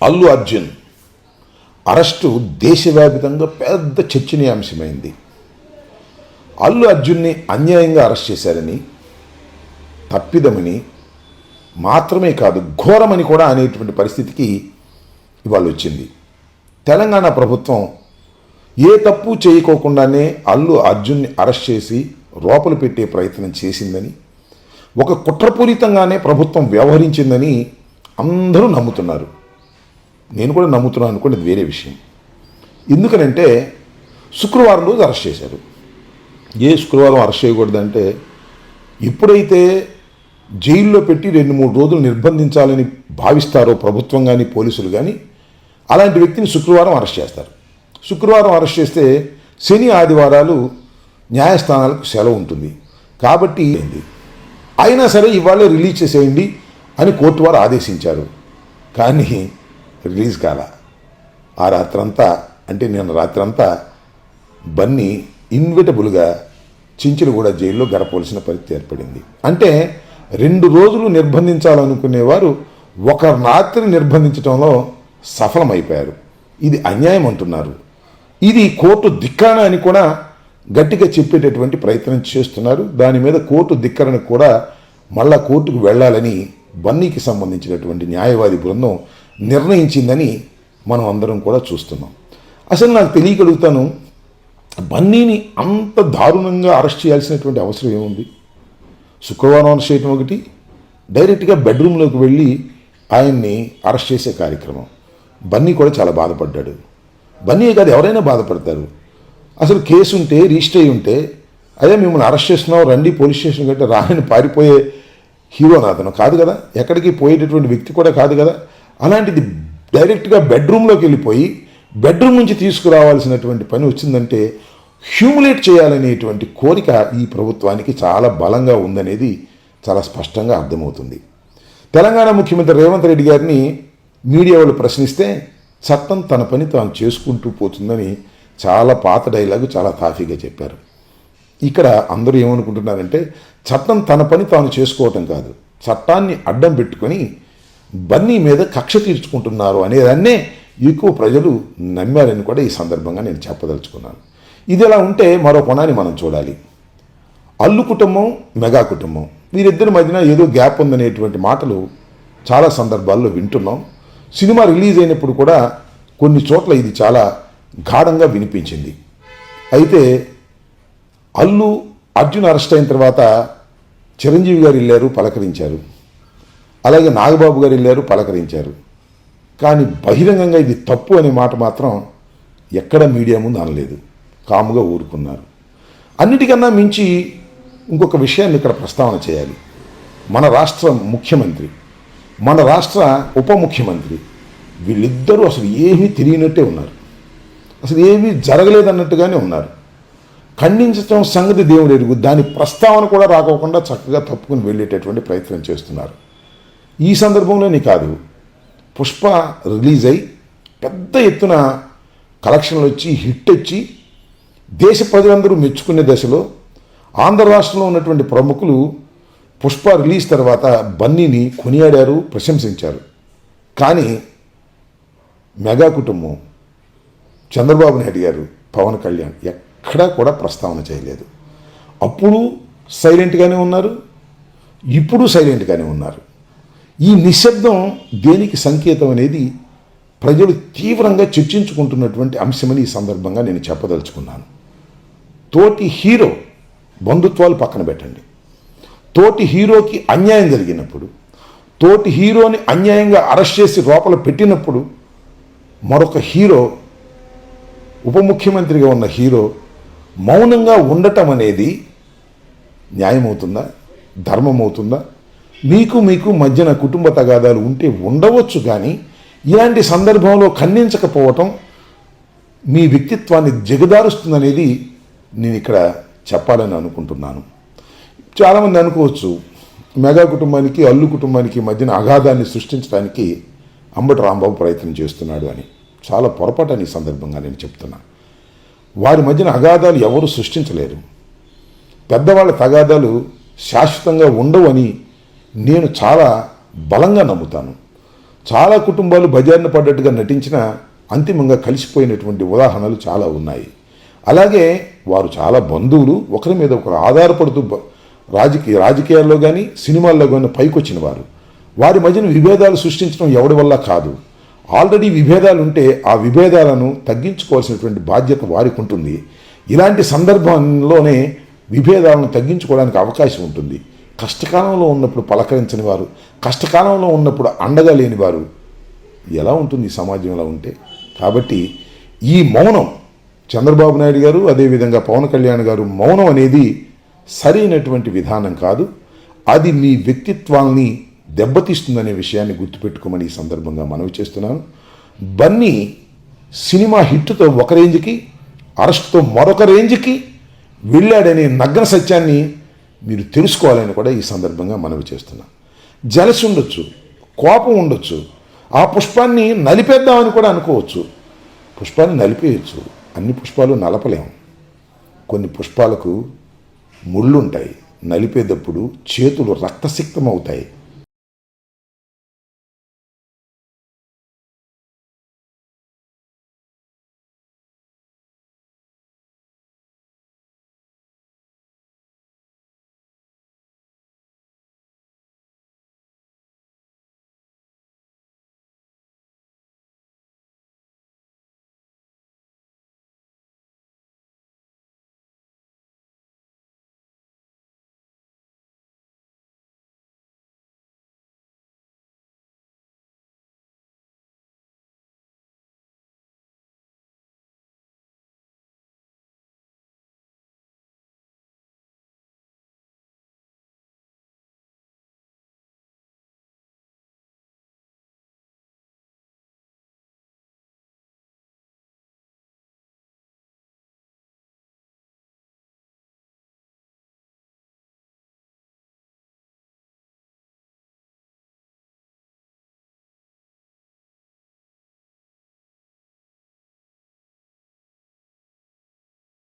Allu Arjun arrest దేశవ్యాప్తంగా పెద్ద చర్చనీయాంశమైంది. అల్లు అర్జున్ని అన్యాయంగా అరెస్ట్ చేశారని, తప్పిదమని మాత్రమే కాదు ఘోరమని కూడా అనేటువంటి పరిస్థితికి ఇవాళ వచ్చింది. తెలంగాణ ప్రభుత్వం ఏ తప్పు చేయకోకుండానే అల్లు అర్జున్ని అరెస్ట్ చేసి లోపల పెట్టే ప్రయత్నం చేసిందని, ఒక కుట్రపూరితంగానే ప్రభుత్వం వ్యవహరించిందని అందరూ నమ్ముతున్నారు. నేను కూడా నమ్ముతున్నాను అనుకోండి, అది వేరే విషయం. ఎందుకనంటే శుక్రవారం రోజు అరెస్ట్ చేశారు. ఏ శుక్రవారం అరెస్ట్ చేయకూడదంటే, ఎప్పుడైతే జైల్లో పెట్టి 2-3 రోజులు నిర్బంధించాలని భావిస్తారో ప్రభుత్వం కానీ పోలీసులు కానీ, అలాంటి వ్యక్తిని శుక్రవారం అరెస్ట్ చేస్తారు. శుక్రవారం అరెస్ట్ చేస్తే శని ఆదివారాలు న్యాయస్థానాలకు సెలవు ఉంటుంది. కాబట్టి అయినా సరే ఇవాళే రిలీజ్ చేసేయండి అని కోర్టు వారు ఆదేశించారు. కానీ రిలీజ్ కాల. ఆ రాత్రంతా, అంటే నిన్న రాత్రంతా బన్నీ ఇన్విటబుల్గా చించిలగూడ జైల్లో గడపవలసిన పరిస్థితి ఏర్పడింది. అంటే 2 రోజులు నిర్బంధించాలనుకునేవారు ఒక రాత్రి నిర్బంధించడంలో సఫలమైపోయారు. ఇది అన్యాయం అంటున్నారు. ఇది కోర్టు ధిక్కరణ అని కూడా గట్టిగా చెప్పేటటువంటి ప్రయత్నం చేస్తున్నారు. దాని మీద కోర్టు ధిక్కరణకు కూడా మళ్ళా కోర్టుకు వెళ్ళాలని బన్నీకి సంబంధించినటువంటి న్యాయవాది బృందం నిర్ణయించిందని మనం అందరం కూడా చూస్తున్నాం. అసలు నాకు తెలియగలుగుతాను, బన్నీని అంత దారుణంగా అరెస్ట్ చేయాల్సినటువంటి అవసరం ఏముంది? శుక్రవారం అరెస్ట్ చేయడం ఒకటి, డైరెక్ట్గా బెడ్రూమ్లోకి వెళ్ళి ఆయన్ని అరెస్ట్ చేసే కార్యక్రమం. బన్నీ కూడా చాలా బాధపడ్డాడు. బన్నీ కాదు, ఎవరైనా బాధపడతారు. అసలు కేసు ఉంటే, రిజిస్టర్ అయి ఉంటే, అదే మిమ్మల్ని అరెస్ట్ చేస్తున్నావు రండి పోలీస్ స్టేషన్ కంటే రాని పారిపోయే హీరోనా అతను కాదు కదా, ఎక్కడికి పోయేటటువంటి వ్యక్తి కూడా కాదు కదా. అలాంటిది డైరెక్ట్గా బెడ్రూమ్లోకి వెళ్ళిపోయి బెడ్రూమ్ నుంచి తీసుకురావాల్సినటువంటి పని వచ్చిందంటే హ్యూమిలేట్ చేయాలనేటువంటి కోరిక ఈ ప్రభుత్వానికి చాలా బలంగా ఉందనేది చాలా స్పష్టంగా అర్థమవుతుంది. తెలంగాణ ముఖ్యమంత్రి రేవంత్ రెడ్డి గారిని మీడియా వాళ్ళు ప్రశ్నిస్తే చట్టం తన పని తాను చేసుకుంటూ పోతుందని చాలా పాత డైలాగు చాలా తాఫీగా చెప్పారు. ఇక్కడ అందరూ ఏమనుకుంటున్నారంటే చట్టం తన పని తాను చేసుకోవటం కాదు, చట్టాన్ని అడ్డం పెట్టుకొని బన్నీ మీద కక్ష తీర్చుకుంటున్నారు అనేదాన్నే ఎక్కువ ప్రజలు నమ్మారని కూడా ఈ సందర్భంగా నేను చెప్పదలుచుకున్నాను. ఇది ఎలా ఉంటే మరో కోణాన్ని మనం చూడాలి. అల్లు కుటుంబం, మెగా కుటుంబం, వీరిద్దరి మధ్యన ఏదో గ్యాప్ ఉందనేటువంటి మాటలు చాలా సందర్భాల్లో వింటున్నాం. సినిమా రిలీజ్ అయినప్పుడు కూడా కొన్ని చోట్ల ఇది చాలా గాఢంగా వినిపించింది. అయితే అల్లు అర్జున్ అరెస్ట్ అయిన తర్వాత చిరంజీవి గారు వెళ్ళారు, పలకరించారు. అలాగే నాగబాబు గారు వెళ్ళారు, పలకరించారు. కానీ బహిరంగంగా ఇది తప్పు అనే మాట మాత్రం ఎక్కడ మీడియా ముందు అనలేదు, కాముగా ఊరుకున్నారు. అన్నిటికన్నా మించి ఇంకొక విషయాన్ని ఇక్కడ ప్రస్తావన చేయాలి. మన రాష్ట్ర ముఖ్యమంత్రి, మన రాష్ట్ర ఉప ముఖ్యమంత్రి, వీళ్ళిద్దరూ అసలు ఏమీ తెలియనట్టే ఉన్నారు. అసలు ఏమీ జరగలేదన్నట్టుగానే ఉన్నారు. ఖండించడం సంగతి దేవుడు ఎరుగు, దాని ప్రస్తావన కూడా రాకోకుండా చక్కగా తప్పుకుని వెళ్ళేటటువంటి ప్రయత్నం చేస్తున్నారు. ఈ సందర్భంలోనే కాదు, పుష్ప రిలీజ్ అయి పెద్ద ఎత్తున కలెక్షన్లు వచ్చి హిట్ వచ్చి దేశ ప్రజలందరూ మెచ్చుకునే దశలో ఆంధ్ర రాష్ట్రంలో ఉన్నటువంటి ప్రముఖులు పుష్ప రిలీజ్ తర్వాత బన్నీని కొనియాడారు, ప్రశంసించారు. కానీ మెగా కుటుంబం, చంద్రబాబు నాయుడు గారు, పవన్ కళ్యాణ్ ఎక్కడా కూడా ప్రస్తావన చేయలేదు. అప్పుడు సైలెంట్గానే ఉన్నారు, ఇప్పుడు సైలెంట్గానే ఉన్నారు. ఈ నిశ్శబ్దం దేనికి సంకేతం అనేది ప్రజలు తీవ్రంగా చర్చించుకుంటున్నటువంటి అంశమని ఈ సందర్భంగా నేను చెప్పదలుచుకున్నాను. తోటి హీరో, బంధుత్వాలు పక్కన పెట్టండి, తోటి హీరోకి అన్యాయం జరిగినప్పుడు, తోటి హీరోని అన్యాయంగా అరెస్ట్ చేసి లోపల పెట్టినప్పుడు మరొక హీరో, ఉప ముఖ్యమంత్రిగా ఉన్న హీరో మౌనంగా ఉండటం అనేది న్యాయమవుతుందా, ధర్మమవుతుందా? మీకు మధ్యన కుటుంబ తగాదాలు ఉంటే ఉండవచ్చు, కానీ ఇలాంటి సందర్భంలో ఖండించకపోవటం మీ వ్యక్తిత్వాన్ని దిగదారుస్తుందనేది నేను ఇక్కడ చెప్పాలని అనుకుంటున్నాను. చాలామంది అనుకోవచ్చు, మెగా కుటుంబానికి అల్లు కుటుంబానికి మధ్యన అగాధాన్ని సృష్టించడానికి అంబటి రాంబాబు ప్రయత్నం చేస్తున్నాడు అని. చాలా పొరపాటు ఈ సందర్భంగా నేను చెప్తున్నా. వారి మధ్యన అగాధాలు ఎవరు సృష్టించలేరు. పెద్దవాళ్ళ తగాదాలు శాశ్వతంగా ఉండవు అని నేను చాలా బలంగా నమ్ముతాను. చాలా కుటుంబాలు బజారున పడ్డట్టుగా నటించిన అంతిమంగా కలిసిపోయినటువంటి ఉదాహరణలు చాలా ఉన్నాయి. అలాగే వారు చాలా బంధువులు, ఒకరి మీద ఒకరు ఆధారపడుతూ రాజకీయాల్లో కానీ సినిమాల్లో కానీ పైకొచ్చిన వారు. వారి మధ్యన విభేదాలు సృష్టించడం ఎవడి వల్ల కాదు. ఆల్రెడీ విభేదాలు ఉంటే ఆ విభేదాలను తగ్గించుకోవాల్సినటువంటి బాధ్యత వారికి ఉంటుంది. ఇలాంటి సందర్భంలోనే విభేదాలను తగ్గించుకోవడానికి అవకాశం ఉంటుంది. కష్టకాలంలో ఉన్నప్పుడు పలకరించని వారు, కష్టకాలంలో ఉన్నప్పుడు అండగా లేని వారు ఎలా ఉంటుంది ఈ సమాజంలో ఉంటే? కాబట్టి ఈ మౌనం, చంద్రబాబు నాయుడు గారు అదేవిధంగా పవన్ కళ్యాణ్ గారు మౌనం అనేది సరైనటువంటి విధానం కాదు. అది మీ వ్యక్తిత్వాన్ని దెబ్బతీస్తుందనే విషయాన్ని గుర్తుపెట్టుకోమని ఈ సందర్భంగా మనవి చేస్తున్నాను. బన్నీ సినిమా హిట్తో ఒక రేంజ్కి, అరెస్ట్తో మరొక రేంజ్కి వెళ్ళాడనే నగ్న సత్యాన్ని మీరు తెలుసుకోవాలని కూడా ఈ సందర్భంగా మనవి చేస్తున్నాను. జలసి ఉండొచ్చు, కోపం ఉండొచ్చు, ఆ పుష్పాన్ని నలిపేద్దామని కూడా అనుకోవచ్చు. పుష్పాన్ని నలిపేయచ్చు, అన్ని పుష్పాలు నలపలేము. కొన్ని పుష్పాలకు ముళ్ళుంటాయి, నలిపేటప్పుడు చేతులు రక్తసిక్తం అవుతాయి.